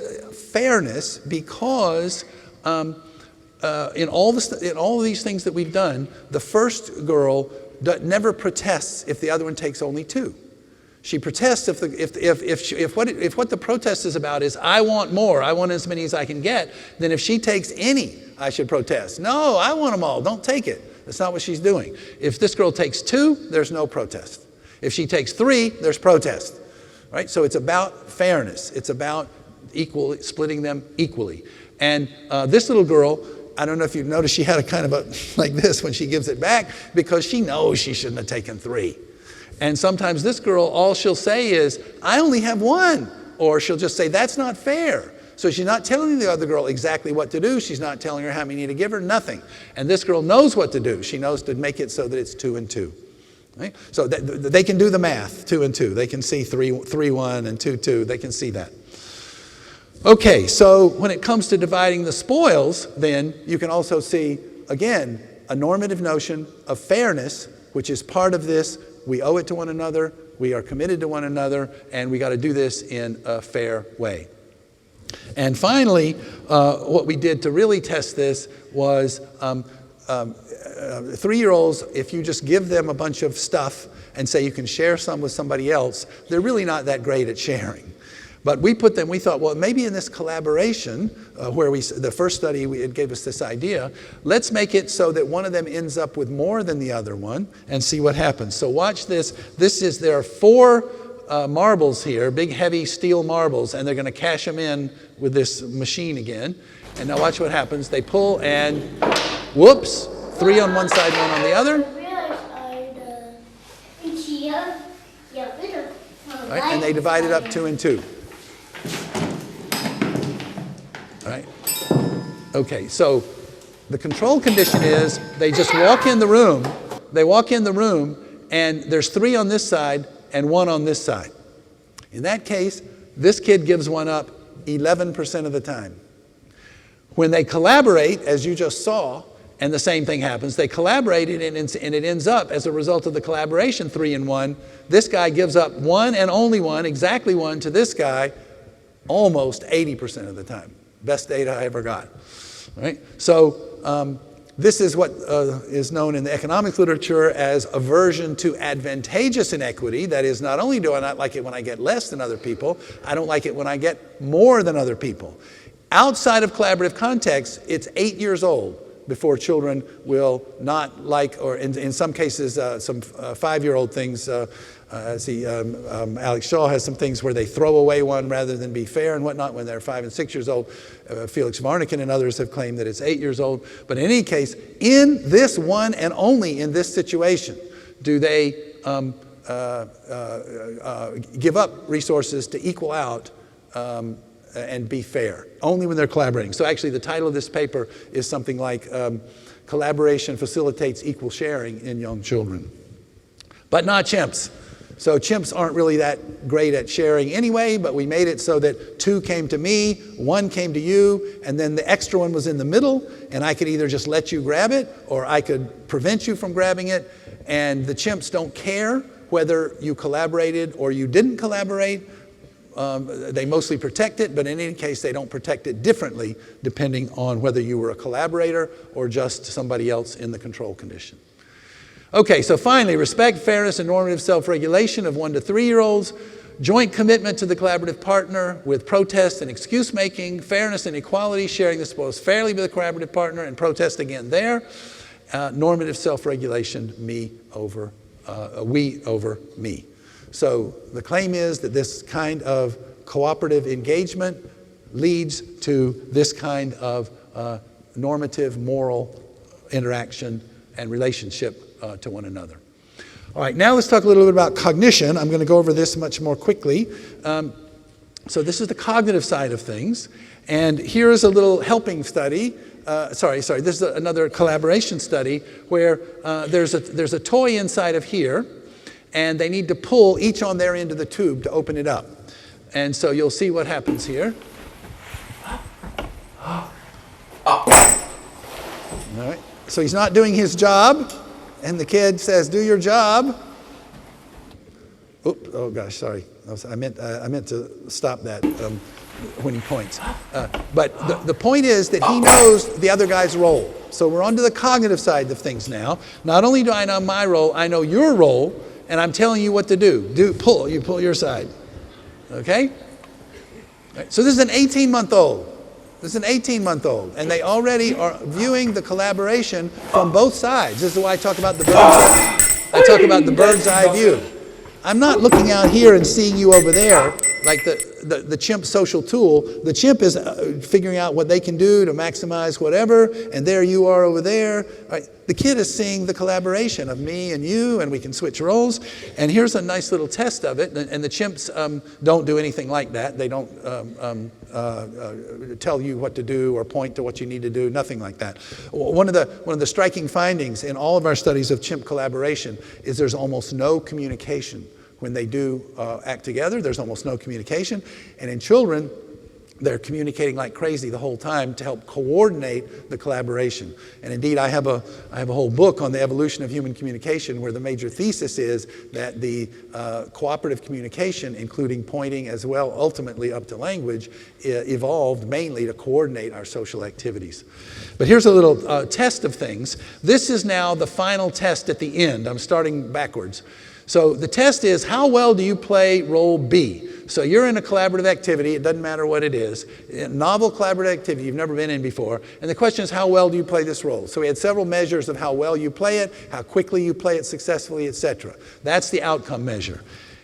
fairness because in all of these things that we've done, the first girl never protests if the other one takes only 2. She protests if what the protest is about is I want more, I want as many as I can get, then if she takes any, I should protest. No, I want them all, don't take it. That's not what she's doing. If this girl takes 2, there's no protest. If she takes 3, there's protest. Right? So it's about fairness. It's about splitting them equally. And this little girl, I don't know if you've noticed, she had a kind of a like this when she gives it back because she knows she shouldn't have taken 3. And sometimes this girl, all she'll say is, I only have 1. Or she'll just say, that's not fair. So she's not telling the other girl exactly what to do. She's not telling her how many to give her, nothing. And this girl knows what to do. She knows to make it so that it's 2 and 2. Right? So they can do the math, 2 and 2. They can see 3, 1 and 2, 2. They can see that. Okay, so when it comes to dividing the spoils, then you can also see, again, a normative notion of fairness, which is part of this. We owe it to one another, we are committed to one another, and we got to do this in a fair way. And finally, what we did to really test this was 3-year-olds, if you just give them a bunch of stuff and say you can share some with somebody else, they're really not that great at sharing. But we thought, well, maybe in this collaboration, the first study, it gave us this idea, let's make it so that one of them ends up with more than the other one and see what happens. So watch this. There are 4 marbles here, big heavy steel marbles, and they're going to cash them in with this machine again. And now watch what happens. They pull and whoops, 3 on one side, 1 on the other. Right? And they divide it up 2 and 2. All right. Okay, so the control condition is they just walk in the room. They walk in the room, and there's 3 on this side and 1 on this side. In that case, this kid gives 1 up 11% of the time. When they collaborate, as you just saw, and the same thing happens, they collaborate and it ends up, as a result of the collaboration, 3 and 1. This guy gives up 1 and only 1, exactly 1, to this guy almost 80% of the time. Best data I ever got. Right? So this is what is known in the economics literature as aversion to advantageous inequity. That is, not only do I not like it when I get less than other people, I don't like it when I get more than other people. Outside of collaborative context, it's 8 years old. before children will not like, or in some cases, some 5-year-old things, Alex Shaw has some things where they throw away one rather than be fair and whatnot when they're 5 and 6 years old. Felix Varniken and others have claimed that it's 8 years old. But in any case, in this one and only in this situation, do they give up resources to equal out and be fair, only when they're collaborating. So actually the title of this paper is something like Collaboration Facilitates Equal Sharing in Young Children. But not chimps. So chimps aren't really that great at sharing anyway, but we made it so that 2 came to me, 1 came to you, and then the extra one was in the middle, and I could either just let you grab it, or I could prevent you from grabbing it, and the chimps don't care whether you collaborated or you didn't collaborate. They mostly protect it, but in any case, they don't protect it differently depending on whether you were a collaborator or just somebody else in the control condition. Okay, so finally, respect, fairness, and normative self-regulation of 1 to 3-year-olds, joint commitment to the collaborative partner with protest and excuse-making, fairness and equality, sharing the spoils fairly with the collaborative partner, and protest again there, normative self-regulation, we over me. So the claim is that this kind of cooperative engagement leads to this kind of normative moral interaction and relationship to one another. All right, now let's talk a little bit about cognition. I'm going to go over this much more quickly. So this is the cognitive side of things. And here is a little helping study. This is another collaboration study where there's a toy inside of here, and they need to pull each on their end of the tube to open it up. And so you'll see what happens here. All right. So he's not doing his job, and the kid says, "Do your job." Oops, oh gosh, sorry. I meant to stop that when he points. But the point is that he knows the other guy's role. So we're on to the cognitive side of things now. Not only do I know my role, I know your role, and I'm telling you what to do. You pull your side. Okay? Right. So this is an 18-month-old. And they already are viewing the collaboration from both sides. This is why I talk about the bird's eye view. I'm not looking out here and seeing you over there like the chimp social tool. The chimp is figuring out what they can do to maximize whatever, and there you are over there. Right? The kid is seeing the collaboration of me and you, and we can switch roles. And here's a nice little test of it. And the chimps don't do anything like that. They don't tell you what to do or point to what you need to do, nothing like that. One of the striking findings in all of our studies of chimp collaboration is there's almost no communication. When they do act together, there's almost no communication. And in children, they're communicating like crazy the whole time to help coordinate the collaboration. And indeed, I have a whole book on the evolution of human communication where the major thesis is that the cooperative communication, including pointing as well, ultimately up to language, evolved mainly to coordinate our social activities. But here's a little test of things. This is now the final test at the end. I'm starting backwards. So the test is, how well do you play role B? So you're in a collaborative activity, it doesn't matter what it is, a novel collaborative activity you've never been in before, and the question is, how well do you play this role? So we had several measures of how well you play it, how quickly you play it successfully, etc. That's the outcome measure.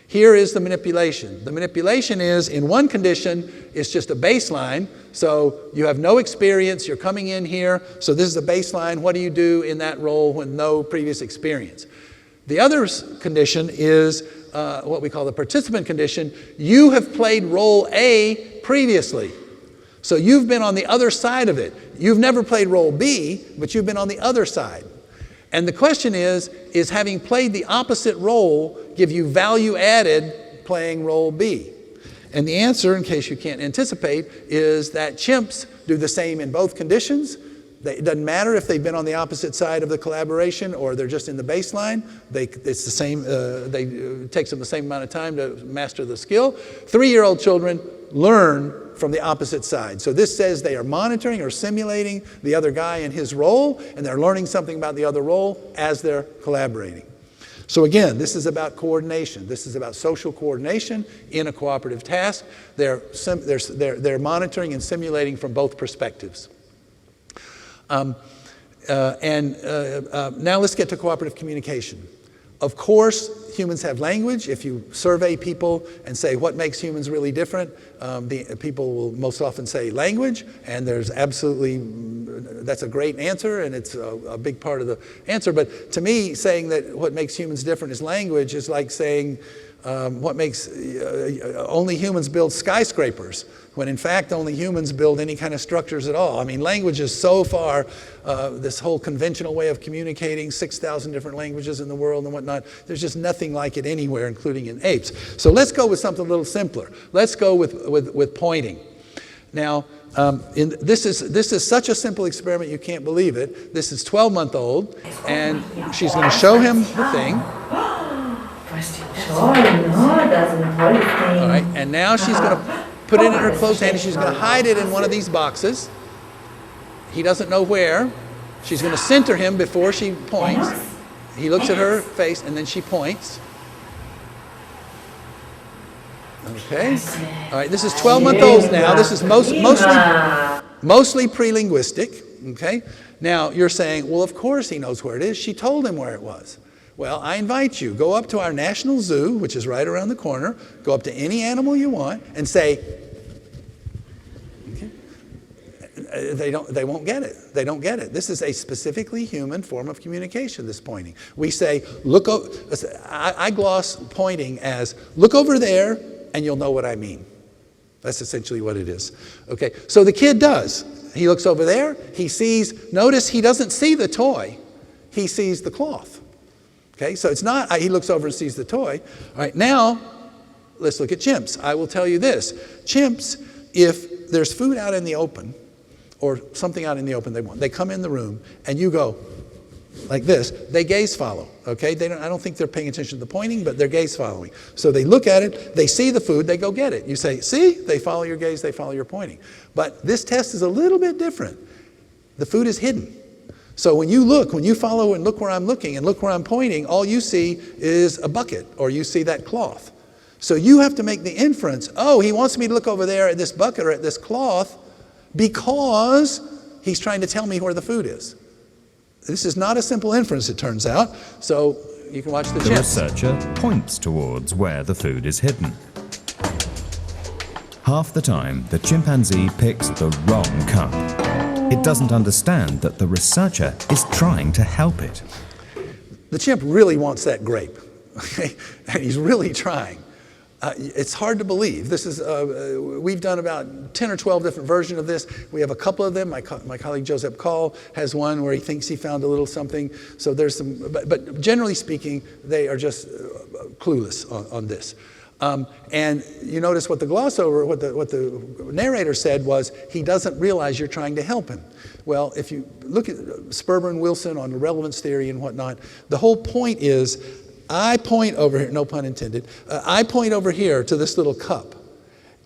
Here is the manipulation. The manipulation is, in one condition, it's just a baseline, so you have no experience, you're coming in here, so this is a baseline, what do you do in that role with no previous experience? The other condition is what we call the participant condition. You have played role A previously. So you've been on the other side of it. You've never played role B, but you've been on the other side. And the question is having played the opposite role give you value added playing role B? And the answer, in case you can't anticipate, is that chimps do the same in both conditions. It doesn't matter if they've been on the opposite side of the collaboration or they're just in the baseline. It's the same. It takes them the same amount of time to master the skill. 3-year-old children learn from the opposite side. So this says they are monitoring or simulating the other guy in his role, and they're learning something about the other role as they're collaborating. So again, this is about coordination. This is about social coordination in a cooperative task. They're monitoring and simulating from both perspectives. Now let's get to cooperative communication. Of course, humans have language. If you survey people and say what makes humans really different, the people will most often say language, and there's absolutely, that's a great answer, and it's a big part of the answer. But to me, saying that what makes humans different is language is like saying what makes only humans build skyscrapers, when in fact only humans build any kind of structures at all. I mean, language is so far, this whole conventional way of communicating, 6,000 different languages in the world and whatnot, there's just nothing like it anywhere, including in apes. So let's go with something a little simpler. Let's go with pointing. Now, this is such a simple experiment you can't believe it. This is 12-month-old, and she's going to show him the thing. All right, and now she's going to put it in her closed hand, and she's going to hide it in one of these boxes. He doesn't know where. She's going to center him before she points. He looks at her face, and then she points. Okay. All right, this is 12-month-olds now. This is mostly pre-linguistic. Okay. Now, you're saying, well, of course he knows where it is. She told him where it was. Well, I invite you, go up to our national zoo, which is right around the corner, go up to any animal you want and say, okay. They won't get it. They don't get it. This is a specifically human form of communication, this pointing. We say, I gloss pointing as, look over there and you'll know what I mean. That's essentially what it is. Okay, so the kid does. He looks over there, he sees, notice he doesn't see the toy, he sees the cloth. Okay, so it's not, he looks over and sees the toy. All right, now, let's look at chimps. I will tell you this. Chimps, if there's food out in the open, or something out in the open they want, they come in the room, and you go like this, they gaze follow, okay? I don't think they're paying attention to the pointing, but they're gaze following. So they look at it, they see the food, they go get it. You say, see? They follow your gaze, they follow your pointing. But this test is a little bit different. The food is hidden. So when you follow and look where I'm looking and look where I'm pointing, all you see is a bucket, or you see that cloth. So you have to make the inference, oh, he wants me to look over there at this bucket or at this cloth because he's trying to tell me where the food is. This is not a simple inference, it turns out. So you can watch the chimps. The researcher points towards where the food is hidden. Half the time, the chimpanzee picks the wrong cup. It doesn't understand that the researcher is trying to help it. The chimp really wants that grape, okay? And he's really trying. It's hard to believe. This is, we've done about 10 or 12 different versions of this. We have a couple of them. My colleague Joseph Call has one where he thinks he found a little something. So there's some, but generally speaking, they are just clueless on this. And you notice what the gloss over, what the narrator said was, he doesn't realize you're trying to help him. Well, if you look at Sperber and Wilson on the relevance theory and whatnot, the whole point is, I point over here, no pun intended, I point over here to this little cup.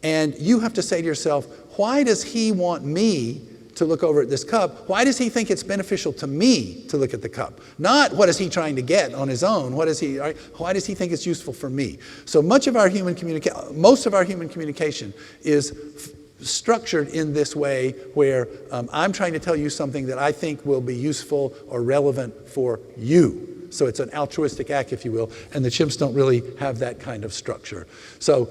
And you have to say to yourself, why does he want me to look over at this cup? Why does he think it's beneficial to me to look at the cup? Not what is he trying to get on his own? Why does he think it's useful for me? So most of our human communication is structured in this way where I'm trying to tell you something that I think will be useful or relevant for you. So it's an altruistic act, if you will, and the chimps don't really have that kind of structure. So,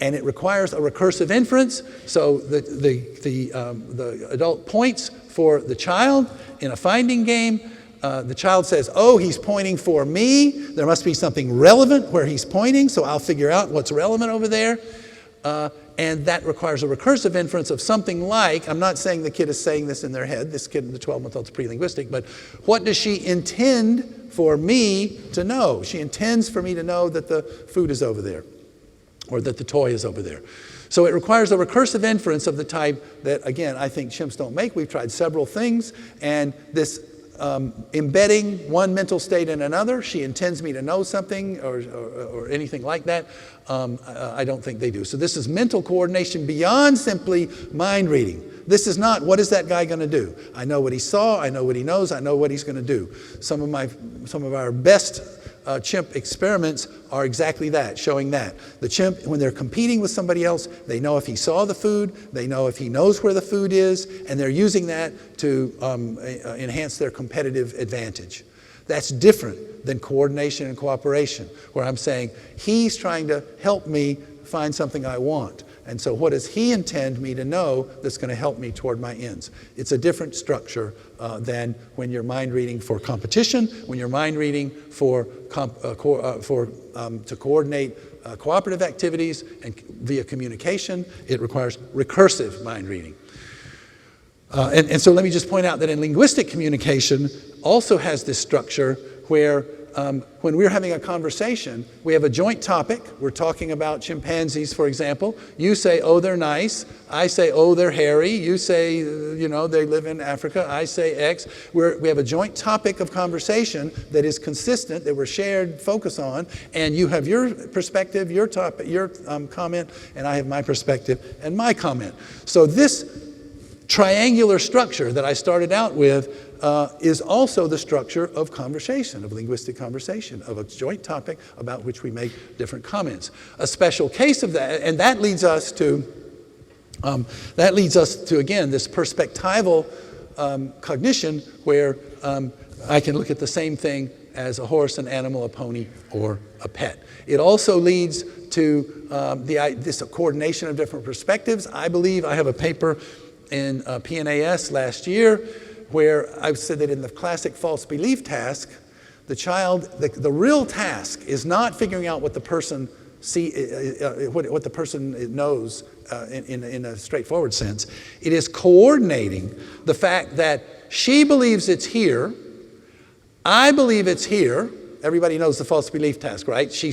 and it requires a recursive inference. So the adult points for the child in a finding game. The child says, oh, he's pointing for me. There must be something relevant where he's pointing, so I'll figure out what's relevant over there. And that requires a recursive inference of something like, I'm not saying the kid is saying this in their head, this kid, the 12-month-old's pre-linguistic, but what does she intend for me to know? She intends for me to know that the food is over there, or that the toy is over there. So it requires a recursive inference of the type that, again, I think chimps don't make. We've tried several things, and this embedding one mental state in another, she intends me to know something or anything like that, I don't think they do. So this is mental coordination beyond simply mind reading. This is not, what is that guy going to do? I know what he saw, I know what he knows, I know what he's going to do. Some of our best chimp experiments are exactly that, showing that. The chimp, when they're competing with somebody else, they know if he saw the food, they know if he knows where the food is, and they're using that to enhance their competitive advantage. That's different than coordination and cooperation, where I'm saying, he's trying to help me find something I want. And so what does he intend me to know that's going to help me toward my ends? It's a different structure than when you're mind reading for competition, when you're mind reading for to coordinate cooperative activities and via communication. It requires recursive mind reading. And so let me just point out that in linguistic communication also has this structure where when we're having a conversation, we have a joint topic. We're talking about chimpanzees, for example. You say, oh, they're nice. I say, oh, they're hairy. You say, you know, they live in Africa. I say X. We have a joint topic of conversation that is consistent, that we're shared focus on, and you have your perspective, your topic, your comment, and I have my perspective and my comment. So this triangular structure that I started out with is also the structure of conversation, of linguistic conversation, of a joint topic about which we make different comments. A special case of that, and that leads us to again, this perspectival cognition, where I can look at the same thing as a horse, an animal, a pony, or a pet. It also leads to this coordination of different perspectives. I believe I have a paper in PNAS last year where I've said that in the classic false belief task, the real task is not figuring out what the person what the person knows in a straightforward sense. It is coordinating the fact that she believes it's here, I believe it's here. Everybody knows the false belief task, right? She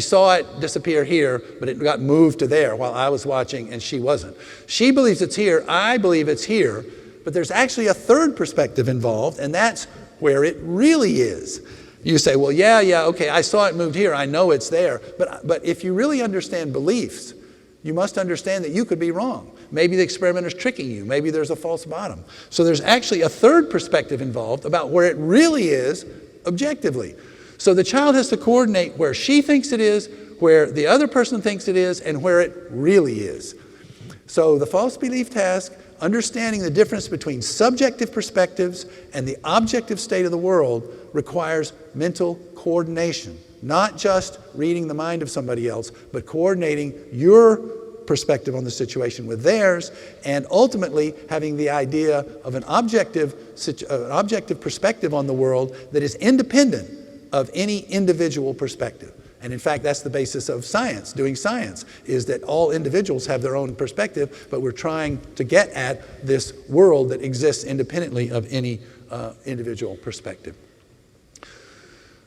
saw it disappear here, but it got moved to there while I was watching and she wasn't. She believes it's here, I believe it's here, but there's actually a third perspective involved, and that's where it really is. You say, well, yeah, okay, I saw it moved here, I know it's there. But if you really understand beliefs, you must understand that you could be wrong. Maybe the experimenter is tricking you. Maybe there's a false bottom. So there's actually a third perspective involved about where it really is objectively. So the child has to coordinate where she thinks it is, where the other person thinks it is, and where it really is. So the false belief task, understanding the difference between subjective perspectives and the objective state of the world, requires mental coordination. Not just reading the mind of somebody else, but coordinating your perspective on the situation with theirs, and ultimately having the idea of an objective perspective on the world that is independent of any individual perspective. And in fact, that's the basis of science, doing science, is that all individuals have their own perspective, but we're trying to get at this world that exists independently of any individual perspective.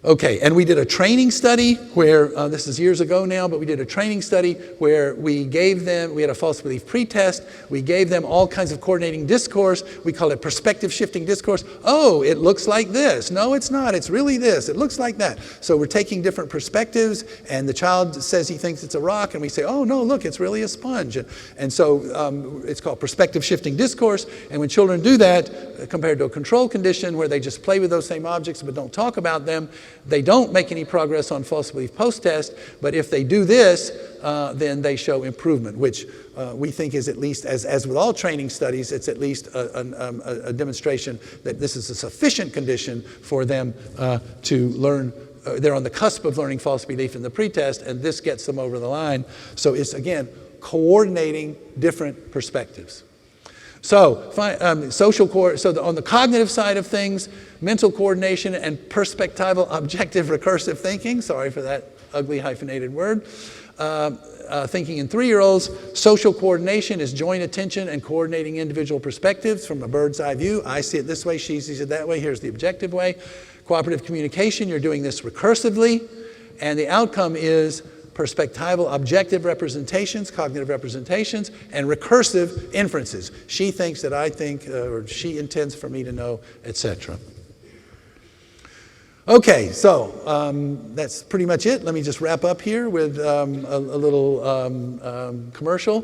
Okay, and we did a training study where, this is years ago now, but we did a training study where we had a false belief pretest, we gave them all kinds of coordinating discourse, we call it perspective shifting discourse. Oh, it looks like this. No, it's not, it's really this, it looks like that. So we're taking different perspectives, and the child says he thinks it's a rock, and we say, oh no, look, it's really a sponge. And so it's called perspective shifting discourse, and when children do that, compared to a control condition where they just play with those same objects but don't talk about them, they don't make any progress on false belief post-test, but if they do this, then they show improvement, which we think is at least, as with all training studies, it's at least a demonstration that this is a sufficient condition for them to learn. They're on the cusp of learning false belief in the pretest, and this gets them over the line. So it's, again, coordinating different perspectives. So, on the cognitive side of things, mental coordination and perspectival objective recursive thinking, sorry for that ugly hyphenated word, thinking in 3-year-olds. Social coordination is joint attention and coordinating individual perspectives from a bird's eye view. I see it this way, she sees it that way, here's the objective way. Cooperative communication, you're doing this recursively, and the outcome is perspectival objective representations, cognitive representations, and recursive inferences. She thinks that I think, or she intends for me to know, etc. Okay, so that's pretty much it. Let me just wrap up here with a little commercial.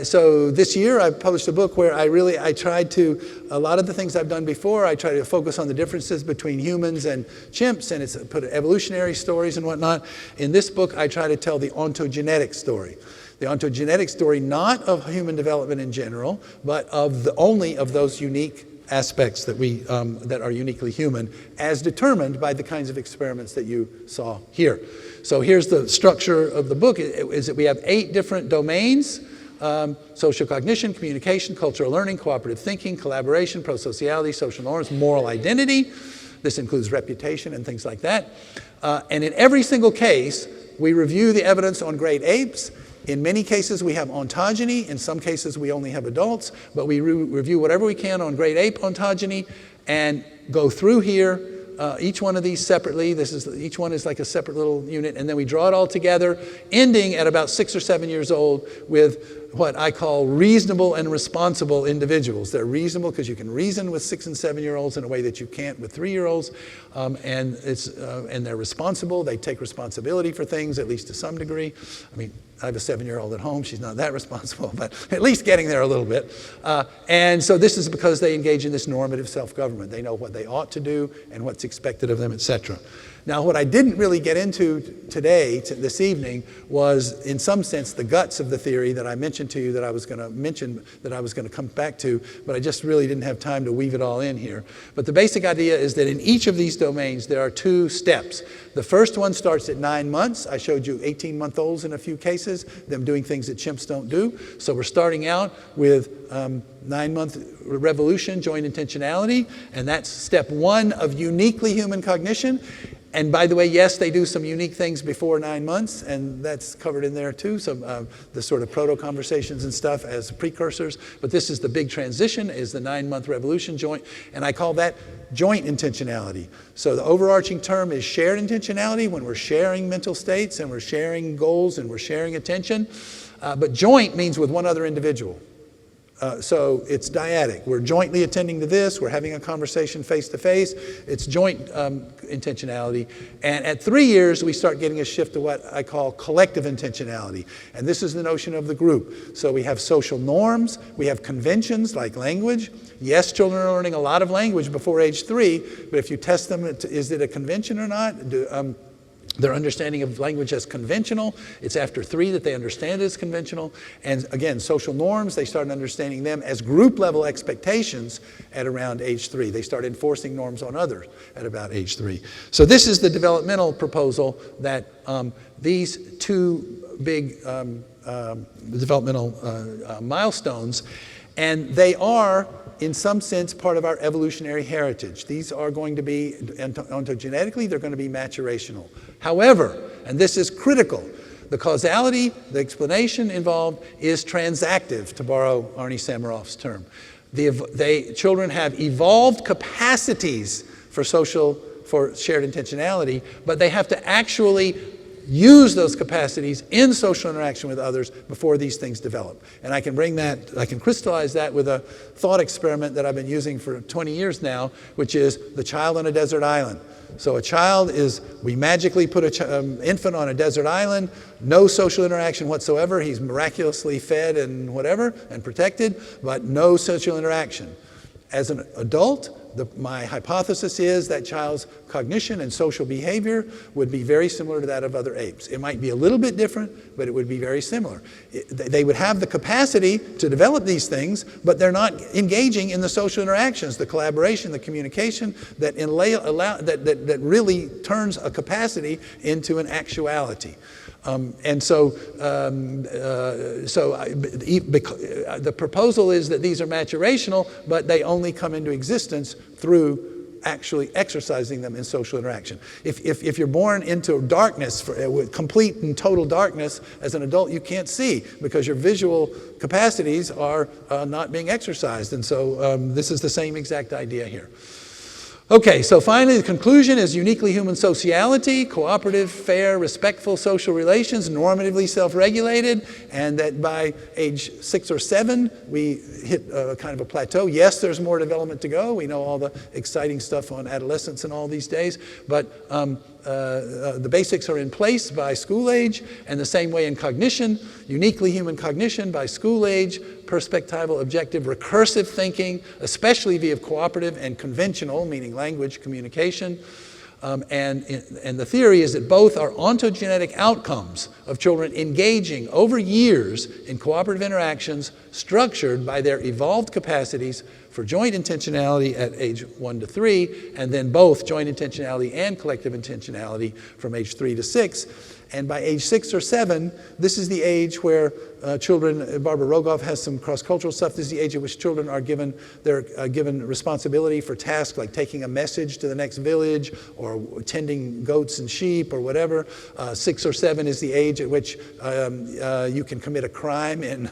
So this year I published a book where I tried to, a lot of the things I've done before, I try to focus on the differences between humans and chimps, and it's put evolutionary stories and whatnot. In this book, I try to tell the ontogenetic story. The ontogenetic story, not of human development in general, but of only of those unique aspects that that are uniquely human, as determined by the kinds of experiments that you saw here. So here's the structure of the book: is that we have 8 different domains: social cognition, communication, cultural learning, cooperative thinking, collaboration, prosociality, social norms, moral identity. This includes reputation and things like that. And in every single case, we review the evidence on great apes. In many cases, we have ontogeny. In some cases, we only have adults. But we review whatever we can on great ape ontogeny and go through here, each one of these separately. Each one is like a separate little unit. And then we draw it all together, ending at about 6 or 7 years old with what I call reasonable and responsible individuals. They're reasonable because you can reason with 6 and 7-year-olds in a way that you can't with 3-year-olds. And they're responsible. They take responsibility for things, at least to some degree. I mean, I have a 7-year-old at home. She's not that responsible, but at least getting there a little bit. And so this is because they engage in this normative self-government. They know what they ought to do and what's expected of them, etc. Now, what I didn't really get into today, this evening, was in some sense the guts of the theory that I mentioned to you that I was going to mention, that I was going to come back to, but I just really didn't have time to weave it all in here. But the basic idea is that in each of these domains, there are 2 steps. The first one starts at 9 months. I showed you 18-month-olds in a few cases, them doing things that chimps don't do. So we're starting out with 9-month revolution, joint intentionality, and that's step 1 of uniquely human cognition. And by the way, yes, they do some unique things before 9 months, and that's covered in there too, some the sort of proto-conversations and stuff as precursors. But this is the big transition, is the 9-month revolution joint, and I call that joint intentionality. So the overarching term is shared intentionality, when we're sharing mental states and we're sharing goals and we're sharing attention. But joint means with one other individual. So it's dyadic. We're jointly attending to this. We're having a conversation face to face. It's joint intentionality. And at 3 years, we start getting a shift to what I call collective intentionality. And this is the notion of the group. So we have social norms. We have conventions like language. Yes, children are learning a lot of language before age 3, but if you test them, is it a convention or not? Their understanding of language as conventional. It's after 3 that they understand it as conventional. And again, social norms, they start understanding them as group level expectations at around age 3. They start enforcing norms on others at about age 3. So this is the developmental proposal that these 2 big developmental milestones, and they are, in some sense, part of our evolutionary heritage. These are going to be, ontogenetically, they're going to be maturational. However, and this is critical, the causality, the explanation involved is transactive, to borrow Arnie Samaroff's term. Children have evolved capacities for shared intentionality, but they have to actually use those capacities in social interaction with others before these things develop. And I can crystallize that with a thought experiment that I've been using for 20 years now, which is the child on a desert island. So a child is, we magically put an infant on a desert island, no social interaction whatsoever. He's miraculously fed and whatever, and protected, but no social interaction. As an adult, my hypothesis is that child's cognition and social behavior would be very similar to that of other apes. It might be a little bit different, but it would be very similar. They would have the capacity to develop these things, but they're not engaging in the social interactions, the collaboration, the communication that really turns a capacity into an actuality. The proposal is that these are maturational, but they only come into existence through actually exercising them in social interaction. If you're born into darkness, with complete and total darkness, as an adult you can't see because your visual capacities are not being exercised. And so this is the same exact idea here. Okay, so finally the conclusion is uniquely human sociality, cooperative, fair, respectful social relations, normatively self-regulated, and that by age 6 or 7 we hit kind of a plateau. Yes, there's more development to go. We know all the exciting stuff on adolescence and all these days, but the basics are in place by school age, and the same way in cognition, uniquely human cognition by school age, perspectival, objective, recursive thinking, especially via cooperative and conventional, meaning language communication. And the theory is that both are ontogenetic outcomes of children engaging over years in cooperative interactions structured by their evolved capacities for joint intentionality at age 1 to 3, and then both joint intentionality and collective intentionality from age 3 to 6. And by age 6 or 7, this is the age where children, Barbara Rogoff has some cross-cultural stuff, this is the age at which children are given responsibility for tasks like taking a message to the next village or tending goats and sheep or whatever. 6 or 7 is the age at which you can commit a crime in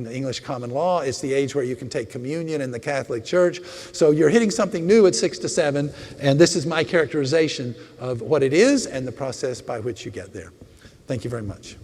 English common law. It's the age where you can take communion in the Catholic Church. So you're hitting something new at 6 to 7, and this is my characterization of what it is and the process by which you get there. Thank you very much.